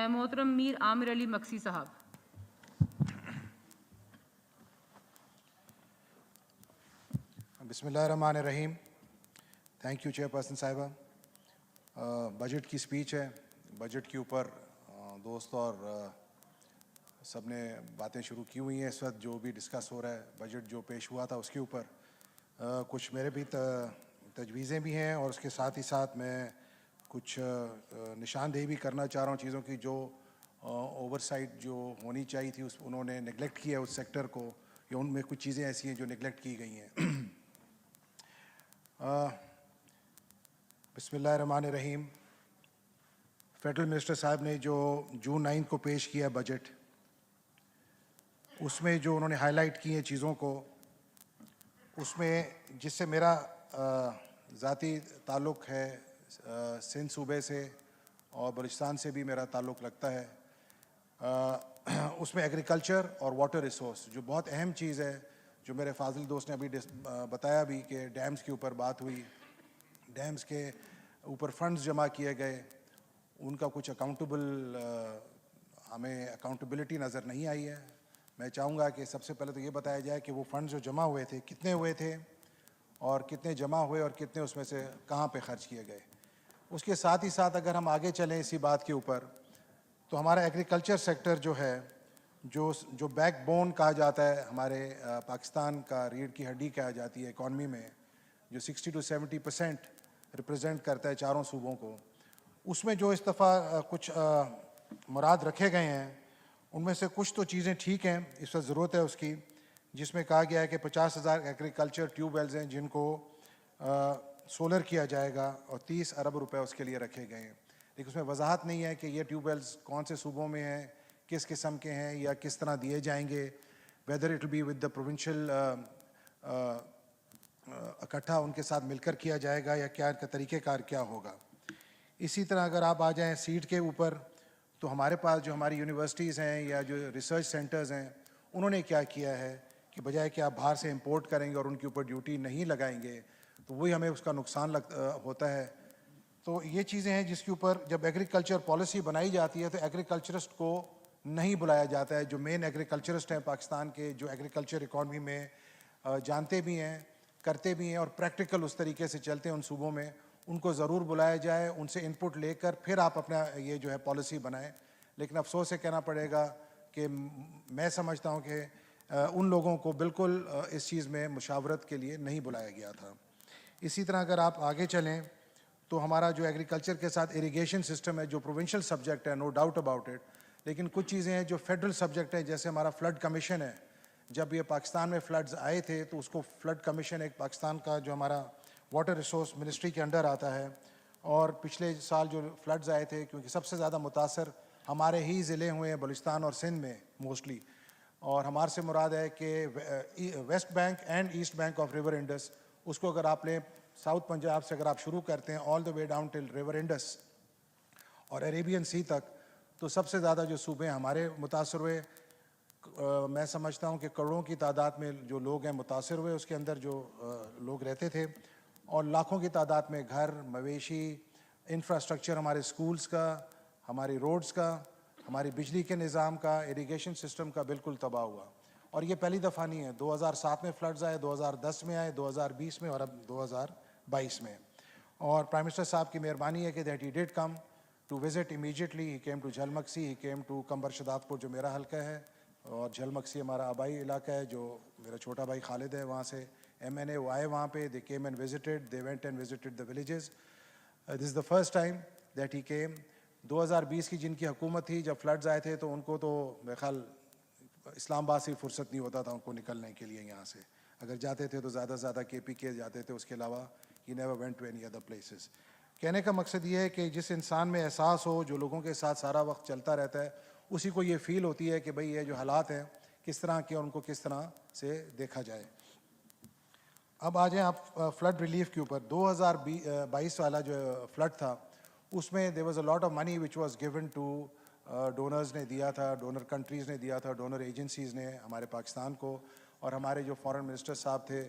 मोहतरम मीर आमिर अली मक्सी साहब। बिस्मिल्लाहिर्रहमानिर्रहीम। थैंक यू चेयरपर्सन साहिबा। बजट की स्पीच है। बजट के ऊपर दोस्त और सब ने बातें शुरू की हुई हैं। इस वक्त जो भी डिस्कस हो रहा है, बजट जो पेश हुआ था उसके ऊपर कुछ मेरे भी तजवीज़ें भी हैं और उसके साथ ही साथ मैं कुछ निशानदेही भी करना चाह रहा हूँ चीज़ों की जो ओवरसाइट जो होनी चाहिए थी उस उन्होंने नेगलेक्ट किया उस सेक्टर को, या उनमें कुछ चीज़ें ऐसी हैं जो नेगलेक्ट की गई हैं। बिस्मिल्लाहिर्रहमानिर्रहीम। फेडरल मिनिस्टर साहब ने जो जून 9 को पेश किया बजट, उसमें जो उन्होंने हाईलाइट की हैं चीज़ों को, उसमें जिससे मेरा ज़ाती ताल्लुक़ है सिंध सूबे से और बलूचिस्तान से भी मेरा ताल्लुक़ लगता है, उसमें एग्रीकल्चर और वाटर रिसोर्स जो बहुत अहम चीज़ है, जो मेरे फाजिल दोस्त ने अभी बताया भी कि डैम्स के ऊपर बात हुई, डैम्स के ऊपर फंड्स जमा किए गए, उनका कुछ हमें अकाउंटेबिलिटी नज़र नहीं आई है। मैं चाहूँगा कि सबसे पहले तो ये बताया जाए कि वो फंड्स जो जमा हुए थे कितने हुए थे और कितने जमा हुए और कितने उसमें से कहाँ पे खर्च किए गए। उसके साथ ही साथ अगर हम आगे चलें इसी बात के ऊपर, तो हमारा एग्रीकल्चर सेक्टर जो है, जो बैकबोन कहा जाता है हमारे पाकिस्तान का, रीढ़ की हड्डी कहा जाती है इकॉनमी में, जो 60 to 70% रिप्रेजेंट करता है चारों सूबों को, उसमें जो इस दफ़ा कुछ मुराद रखे गए हैं उनमें से कुछ तो चीज़ें ठीक हैं, इस वक्त ज़रूरत है उसकी, जिसमें कहा गया है कि 50,000 एग्रीकल्चर ट्यूबवेल्स हैं जिनको सोलर किया जाएगा और 30 अरब रुपए उसके लिए रखे गए हैं। लेकिन उसमें वजाहत नहीं है कि ये ट्यूबवेल्स कौन से सूबों में हैं, किस किस्म के हैं या किस तरह दिए जाएंगे, whether it will be with the provincial इकट्ठा उनके साथ मिलकर किया जाएगा या क्या का तरीक़ेकार क्या होगा। इसी तरह अगर आप आ जाएं सीड के ऊपर, तो हमारे पास जो हमारी यूनिवर्सिटीज़ हैं या जो रिसर्च सेंटर्स हैं, उन्होंने क्या किया है कि बजाय कि आप बाहर से इंपोर्ट करेंगे और उनके ऊपर ड्यूटी नहीं लगाएंगे तो वही हमें उसका नुकसान होता है। तो ये चीज़ें हैं जिसके ऊपर जब एग्रीकल्चर पॉलिसी बनाई जाती है तो एग्रीकल्चरिस्ट को नहीं बुलाया जाता है, जो मेन एग्रीकल्चरिस्ट हैं पाकिस्तान के, जो एग्रीकल्चर इकॉनमी में जानते भी हैं, करते भी हैं और प्रैक्टिकल उस तरीके से चलते हैं उन सूबों में, उनको ज़रूर बुलाया जाए, उनसे इनपुट लेकर फिर आप अपना ये जो है पॉलिसी बनाएं। लेकिन अफसोस से कहना पड़ेगा कि मैं समझता हूँ कि उन लोगों को बिल्कुल इस चीज़ में मुशावरत के लिए नहीं बुलाया गया था। इसी तरह अगर आप आगे चलें तो हमारा जो एग्रीकल्चर के साथ इरिगेशन सिस्टम है, जो प्रोविंशियल सब्जेक्ट है, नो डाउट अबाउट इट, लेकिन कुछ चीज़ें हैं जो फेडरल सब्जेक्ट है, जैसे हमारा फ्लड कमीशन है। जब ये पाकिस्तान में फ्लड्स आए थे तो उसको फ्लड कमीशन एक पाकिस्तान का जो हमारा वाटर रिसोर्स मिनिस्ट्री के अंडर आता है, और पिछले साल जो फ्लड्स आए थे, क्योंकि सबसे ज़्यादा मुतासर हमारे ही ज़िले हुए हैं बलूचिस्तान और सिंध में मोस्टली, और हमारे से मुराद है कि West Bank and east bank of river Indus, उसको अगर आप लें साउथ पंजाब से अगर आप शुरू करते हैं all the way down till river Indus और अरेबियन सी तक, तो सबसे ज़्यादा जो सूबे हमारे मुतासर हुए, मैं समझता हूँ कि करोड़ों की तादाद में जो लोग हैं मुतासर हुए, उसके अंदर जो लोग रहते थे, और लाखों की तादाद में घर, मवेशी, इंफ्रास्ट्रक्चर, हमारे स्कूल्स का, हमारी रोड्स का, हमारी बिजली के निज़ाम का, इरिगेशन सिस्टम का बिल्कुल तबाह हुआ। और ये पहली दफ़ा नहीं है, 2007 में फ्लड्स आए, 2010 में आए, 2020 में और अब 2022 में। और प्राइम मिनिस्टर साहब की मेहरबानी है कि that he did come to visit immediately, he came to Jhal Magsi, he came to Kambar Shahdadpur जो मेरा हल्का है, और झलमक्सी हमारा आबाई इलाका है जो मेरा छोटा भाई खालिद है वहाँ से MNA, वो आए वहाँ पे, they came and visited, they went and visited the villages. This is the first time that he came. 2020 की जिनकी हुकूमत थी, जब फ्लड्स आए थे तो उनको तो मेरे ख्याल इस्लामाबाद से फुर्सत नहीं होता था उनको निकलने के लिए यहाँ से, अगर जाते थे तो ज़्यादा से ज़्यादा KPK जाते थे, उसके अलावा he never went to any other places. कहने का मकसद ये है कि जिस इंसान में एहसास हो, जो लोगों के साथ सारा वक्त चलता रहता है, उसी को ये फील होती है कि भाई ये जो हालात हैं किस तरह के, उनको किस तरह से देखा जाए। अब आ जाएं आप फ्लड रिलीफ के ऊपर। 2022 वाला जो फ्लड था उसमें there was a lot of money which was given to donors ने दिया था, डोनर कंट्रीज़ ने दिया था, डोनर एजेंसीज़ ने हमारे पाकिस्तान को, और हमारे जो फॉरेन मिनिस्टर साहब थे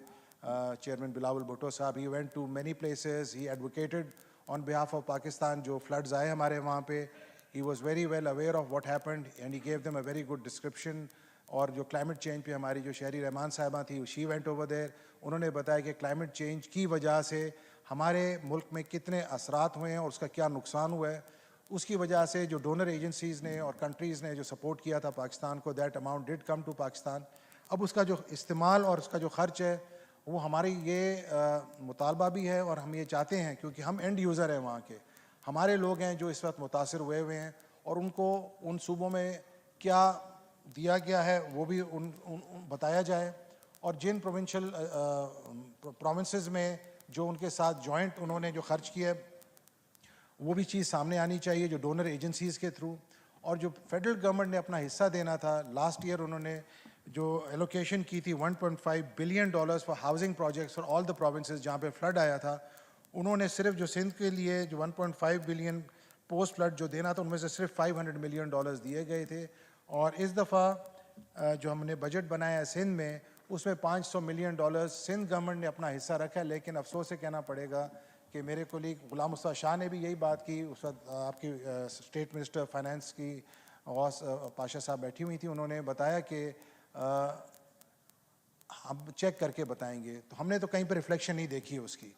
chairman Bilawal Bhutto sahab, he went to many places, he advocated on behalf of Pakistan. जो फ्लड्स आए हमारे वहाँ पे, He was very well aware of what happened and he gave them a very good description. और जो क्लाइमेट चेंज पे हमारी जो शहरी रहमान साहिबा थी, शी वेंट ओवर देयर, उन्होंने बताया कि क्लाइमेट चेंज की वजह से हमारे मुल्क में कितने असरात हुए हैं और उसका क्या नुकसान हुआ है. उसकी वजह से जो डोनर एजेंसीज़ ने और कंट्रीज़ ने जो सपोर्ट किया था पाकिस्तान को, that amount did come to Pakistan. अब उसका जो इस्तेमाल और उसका जो ख़र्च है वो हमारी ये मुतालबा भी है और हम ये चाहते हैं, क्योंकि हम एंड यूज़र हैं वहाँ के, हमारे लोग हैं जो इस वक्त मुतासर हुए हैं और उनको उन सूबों में क्या दिया गया है वो भी बताया जाए. और जिन प्रोविंसेस में जो उनके साथ जॉइंट उन्होंने जो खर्च किया वो भी चीज़ सामने आनी चाहिए जो डोनर एजेंसीज़ के थ्रू. और जो फेडरल गवर्नमेंट ने अपना हिस्सा देना था, लास्ट ईयर उन्होंने जो एलोकेशन की थी $1.5 billion for housing projects for all the provinces जहाँ पे फ्लड आया था, उन्होंने सिर्फ जो सिंध के लिए जो 1.5 बिलियन पोस्ट फ्लड जो देना था उनमें से सिर्फ $500 मिलियन दिए गए थे. और इस दफ़ा जो हमने बजट बनाया है सिंध में, उसमें $500 मिलियन सिंध गवर्नमेंट ने अपना हिस्सा रखा है. लेकिन अफसोस से कहना पड़ेगा कि मेरे कोलीग गुलाम मुस्तफ़ा शाह ने भी यही बात की, उस वक्त आपकी स्टेट मिनिस्टर फाइनेंस की गौस पाशा साहब बैठी हुई थी, उन्होंने बताया कि हम चेक करके बताएंगे. तो हमने तो कहीं पर रिफ्लेक्शन नहीं देखी है उसकी.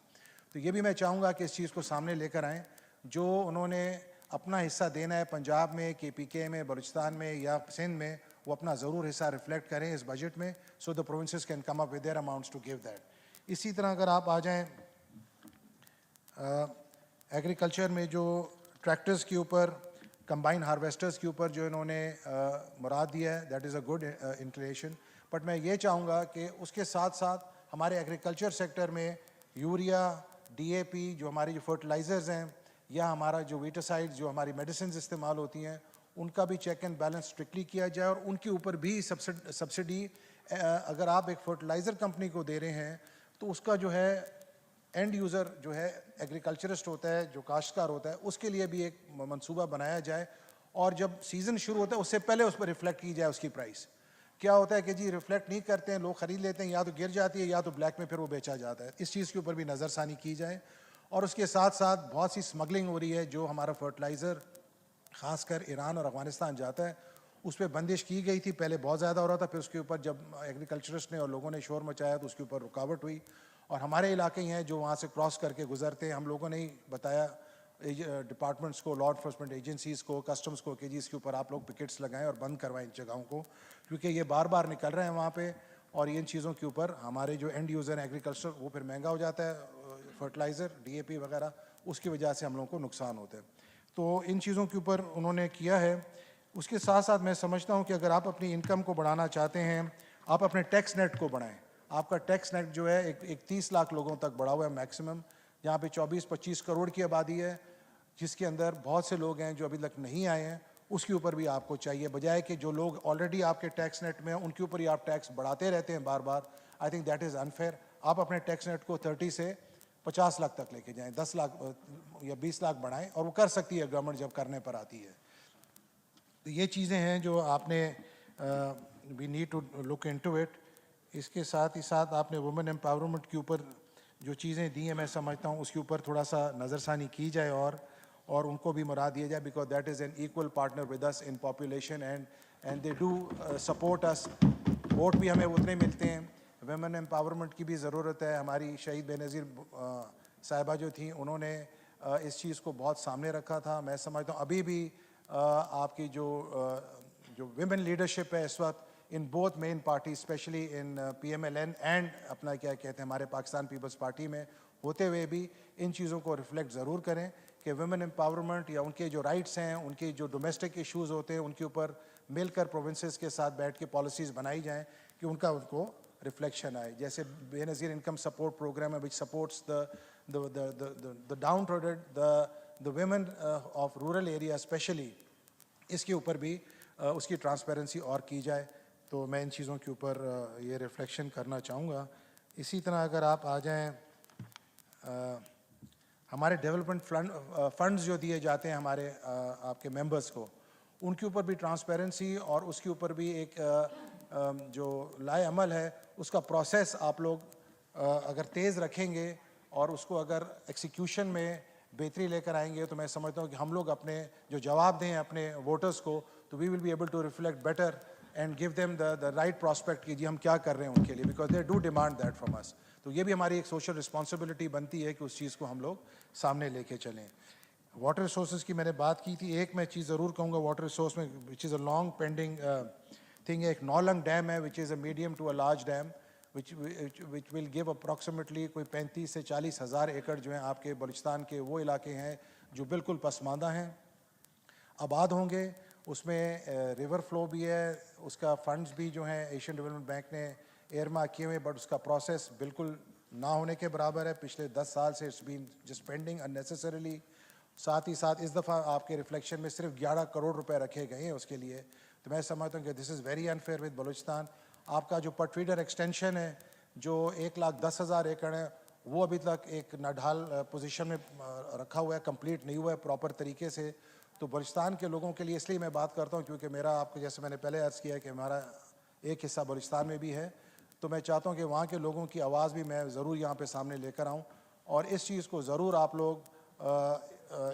तो ये भी मैं चाहूँगा कि इस चीज़ को सामने लेकर आएँ. जो उन्होंने अपना हिस्सा देना है पंजाब में, KPK में, बलूचिस्तान में या सिंध में, वो अपना ज़रूर हिस्सा रिफ्लेक्ट करें इस बजट में, so the provinces can come up with their amounts to give that. इसी तरह अगर आप आ जाएं एग्रीकल्चर में जो ट्रैक्टर्स के ऊपर, कंबाइन हार्वेस्टर्स के ऊपर जो इन्होंने मुराद दिया है, that is a good inclination. But मैं ये चाहूँगा कि उसके साथ साथ हमारे एग्रीकल्चर सेक्टर में यूरिया, DAP जो हमारी जो फर्टिलाइज़र्स हैं, या हमारा जो वीटासाइड जो हमारी मेडिसिन इस्तेमाल होती हैं, उनका भी चेक एंड बैलेंस स्ट्रिक्टली किया जाए. और उनके ऊपर भी सब्सिडी अगर आप एक फर्टिलाइज़र कंपनी को दे रहे हैं तो उसका जो है एंड यूज़र जो है एग्रीकल्चरिस्ट होता है, जो काश्तकार होता है, उसके लिए भी एक मंसूबा बनाया जाए. और जब सीज़न शुरू होता है उससे पहले उस पर रिफ्लेक्ट की जाए उसकी प्राइस. क्या होता है कि जी रिफ्लेक्ट नहीं करते हैं, लोग ख़रीद लेते हैं, या तो गिर जाती है या तो ब्लैक में फिर वो बेचा जाता है. इस चीज़ के ऊपर भी नज़रसानी की जाए. और उसके साथ साथ बहुत सी स्मगलिंग हो रही है, जो हमारा फर्टिलाइज़र ख़ासकर ईरान और अफ़गानिस्तान जाता है, उस पर बंदिश की गई थी. पहले बहुत ज़्यादा हो रहा था, फिर उसके ऊपर जब एग्रीकल्चरिस्ट ने और लोगों ने शोर मचाया तो उसके ऊपर रुकावट हुई. और हमारे इलाके ही हैं जो वहाँ से क्रॉस करके गुजरते हैं, हम लोगों ने ही बताया डिपार्टमेंट्स को, लॉ इन्फोर्समेंट एजेंसीज़ को, कस्टम्स को कि जी इसके ऊपर आप लोग पिकेट्स लगाएं और बंद करवाएं इन जगहों को, क्योंकि ये बार बार निकल रहे हैं वहाँ पे. और इन चीज़ों के ऊपर हमारे जो एंड यूज़र हैं एग्रीकल्चर, वो फिर महंगा हो जाता है, फर्टिलाइज़र, DAP वगैरह, उसकी वजह से हम लोगों को नुकसान होता है. तो इन चीज़ों के ऊपर उन्होंने किया है. उसके साथ साथ मैं समझता हूँ कि अगर आप अपनी इनकम को बढ़ाना चाहते हैं, आप अपने टैक्स नेट को बढ़ाएं. आपका टैक्स नेट जो है एक 30 लाख लोगों तक बढ़ा हुआ है मैक्सिमम, जहाँ पे 24-25 करोड़ की आबादी है, जिसके अंदर बहुत से लोग हैं जो अभी तक नहीं आए हैं. उसके ऊपर भी आपको चाहिए, बजाय कि जो लोग ऑलरेडी आपके टैक्स नेट में हैं उनके ऊपर ही आप टैक्स बढ़ाते रहते हैं बार बार. I think that is unfair. आप अपने टैक्स नेट को 30 से 50 लाख तक लेके जाएं, 10 लाख या 20 लाख बढ़ाएं, और वो कर सकती है गवर्नमेंट जब करने पर आती है. तो ये चीज़ें हैं जो आपने we need to look into it. इसके साथ ही साथ आपने वुमेन एम्पावरमेंट के ऊपर जो चीज़ें दी हैं, मैं समझता हूँ उसके ऊपर थोड़ा सा नज़रसानी की जाए और उनको भी मुराद दिया जाए, because that is an equal partner with us in population and they do support us. Vote भी हमें उतने मिलते हैं. वुमेन एम्पावरमेंट की भी ज़रूरत है. हमारी शहीद बेनज़ीर साहिबा जो थी, उन्होंने इस चीज़ को बहुत सामने रखा था. मैं समझता हूँ अभी भी आपकी जो विमेन लीडरशिप है इस वक्त in both men party, specially in PMLN and अपना क्या कहते हैं हमारे पाकिस्तान पीपल्स पार्टी में होते हुए भी इन चीज़ों को रिफ्लेक्ट ज़रूर करें कि वुमेन एम्पावरमेंट या उनके जो राइट्स हैं, उनके जो डोमेस्टिक इश्यूज़ होते हैं, उनके ऊपर मिलकर प्रोविंसेस के साथ बैठ के पॉलिसीज़ बनाई जाएँ कि उनको रिफ्लेक्शन आए. जैसे बेनज़ीर इनकम सपोर्ट प्रोग्राम है which supports the down trodden, the women of rural area specially, इसके ऊपर भी उसकी ट्रांसपेरेंसी और की जाए. तो मैं इन चीज़ों के ऊपर ये रिफ्लेक्शन करना चाहूँगा. इसी तरह अगर आप आ जाएं हमारे डेवलपमेंट फंड्स जो दिए जाते हैं हमारे आपके मेंबर्स को, उनके ऊपर भी ट्रांसपेरेंसी और उसके ऊपर भी एक जो लाए अमल है उसका प्रोसेस आप लोग अगर तेज़ रखेंगे और उसको अगर एक्सिक्यूशन में बेहतरी लेकर आएंगे तो मैं समझता हूँ कि हम लोग अपने जो जवाब दें अपने वोटर्स को, तो we will be able to reflect better and give them the right prospect कि जी हम क्या कर रहे हैं उनके लिए, because they do demand that from us. तो ये भी हमारी एक सोशल रिस्पॉन्सिबिलिटी बनती है कि उस चीज़ को हम लोग सामने लेके चलें। वाटर रिसोर्सेज की मैंने बात की थी, एक मैं चीज़ ज़रूर कहूँगा वाटर रिसोर्स में, which is a long pending thing है, एक नौलंग डैम है which is a medium to a large dam which will give approximately कोई 35 से 40 हज़ार एकड़ जो हैं आपके बलूचिस्तान के वो इलाके हैं जो बिल्कुल पसमानदा हैं, आबाद होंगे। उसमें रिवर फ्लो भी है, उसका फंड्स भी जो हैं एशियन डेवलपमेंट बैंक ने एयरमार्क किए हुए, बट उसका प्रोसेस बिल्कुल ना होने के बराबर है। पिछले 10 साल से it's been just pending unnecessarily. साथ ही साथ इस दफ़ा आपके रिफ्लेक्शन में सिर्फ 11 करोड़ रुपए रखे गए हैं उसके लिए। तो मैं समझता हूँ कि this is very unfair with Balochistan. आपका जो पटफीडर एक्सटेंशन है जो 1,10,000 एकड़ है, वो अभी तक एक नाढाल पोजीशन में रखा हुआ है, कंप्लीट नहीं हुआ है प्रॉपर तरीके से। तो बलूचिस्तान के लोगों के लिए इसलिए मैं बात करता हूँ क्योंकि मेरा, आपको जैसे मैंने पहले अर्ज़ किया कि हमारा एक हिस्सा बलूचिस्तान में भी है, तो मैं चाहता हूँ कि वहाँ के लोगों की आवाज़ भी मैं ज़रूर यहाँ पे सामने लेकर आऊँ। और इस चीज़ को ज़रूर आप लोग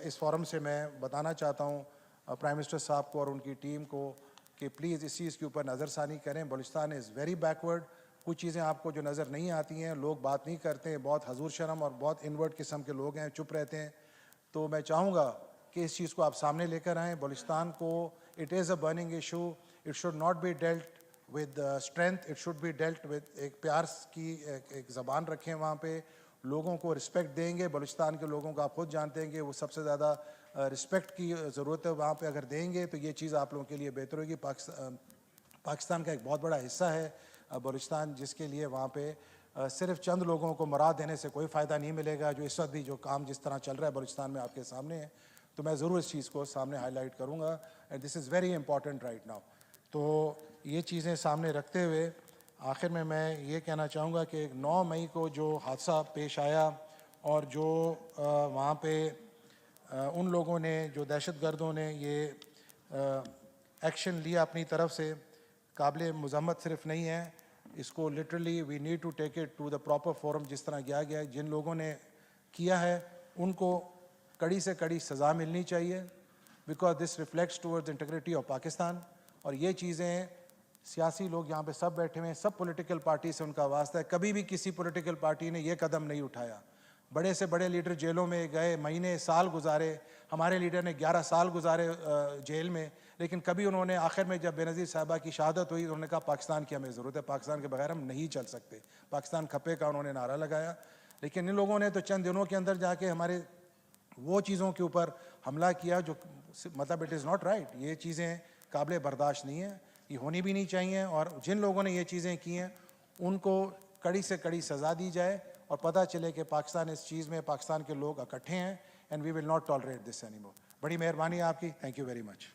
इस फोरम से मैं बताना चाहता हूँ प्राइम मिनिस्टर साहब को और उनकी टीम को कि प्लीज़ इस चीज़ के ऊपर नज़रसानी करें। Balochistan is very backward. कुछ चीज़ें आपको जो नज़र नहीं आती हैं, लोग बात नहीं करते हैं, बहुत हजूर शर्म और बहुत इनवर्ट किस्म के लोग हैं, चुप रहते हैं। तो मैं चाहूँगा कि इस चीज़ को आप सामने लेकर आएँ। बलूचिस्तान को, it is a burning issue, it should not be dealt with strength, it should be dealt with एक प्यार की एक ज़बान रखें वहाँ पे, लोगों को रिस्पेक्ट देंगे। बलूचिस्तान के लोगों को आप खुद जानते हैं कि वो सबसे ज़्यादा रिस्पेक्ट की ज़रूरत है वहाँ पे। अगर देंगे तो ये चीज़ आप लोगों के लिए बेहतर होगी। पाकिस्तान का एक बहुत बड़ा हिस्सा है बलूचिस्तान, जिसके लिए वहाँ पे सिर्फ चंद लोगों को मरा देने से कोई फ़ायदा नहीं मिलेगा। जो इस वक्त भी जो काम जिस तरह चल रहा है बलूचिस्तान में आपके सामने है, तो मैं ज़रूर इस चीज़ को सामने हाईलाइट करूँगा and this is very important right now. तो ये चीज़ें सामने रखते हुए आखिर में मैं ये कहना चाहूँगा कि 9 मई को जो हादसा पेश आया और जो वहाँ पे उन लोगों ने, जो दहशतगर्दों ने ये एक्शन लिया अपनी तरफ से, काबिल मज़म्मत सिर्फ नहीं है, इसको literally we need to take it to the proper forum. जिस तरह किया गया है, जिन लोगों ने किया है उनको कड़ी से कड़ी सज़ा मिलनी चाहिए, because this reflects towards the integrity of Pakistan. और ये चीज़ें सियासी लोग यहाँ पे सब बैठे हुए हैं, सब पॉलिटिकल पार्टी से उनका वास्ता है। कभी भी किसी पॉलिटिकल पार्टी ने ये कदम नहीं उठाया। बड़े से बड़े लीडर जेलों में गए, महीने साल गुजारे, हमारे लीडर ने 11 साल गुजारे जेल में, लेकिन कभी उन्होंने आखिर में जब बेनज़ीर साहिबा की शहादत हुई, उन्होंने कहा पाकिस्तान की हमें ज़रूरत है, पाकिस्तान के बगैर हम नहीं चल सकते, पाकिस्तान खपे का उन्होंने नारा लगाया। लेकिन इन लोगों ने तो चंद दिनों के अंदर जाके हमारे वो चीज़ों के ऊपर हमला किया जो मतलब इट इज़ नॉट राइट। ये चीज़ें काबिल बर्दाश्त नहीं है, ये होनी भी नहीं चाहिए। और जिन लोगों ने ये चीज़ें की हैं उनको कड़ी से कड़ी सज़ा दी जाए और पता चले कि पाकिस्तान इस चीज़ में, पाकिस्तान के लोग इकट्ठे हैं and we will not tolerate this anymore. बड़ी मेहरबानी आपकी, थैंक यू वेरी मच।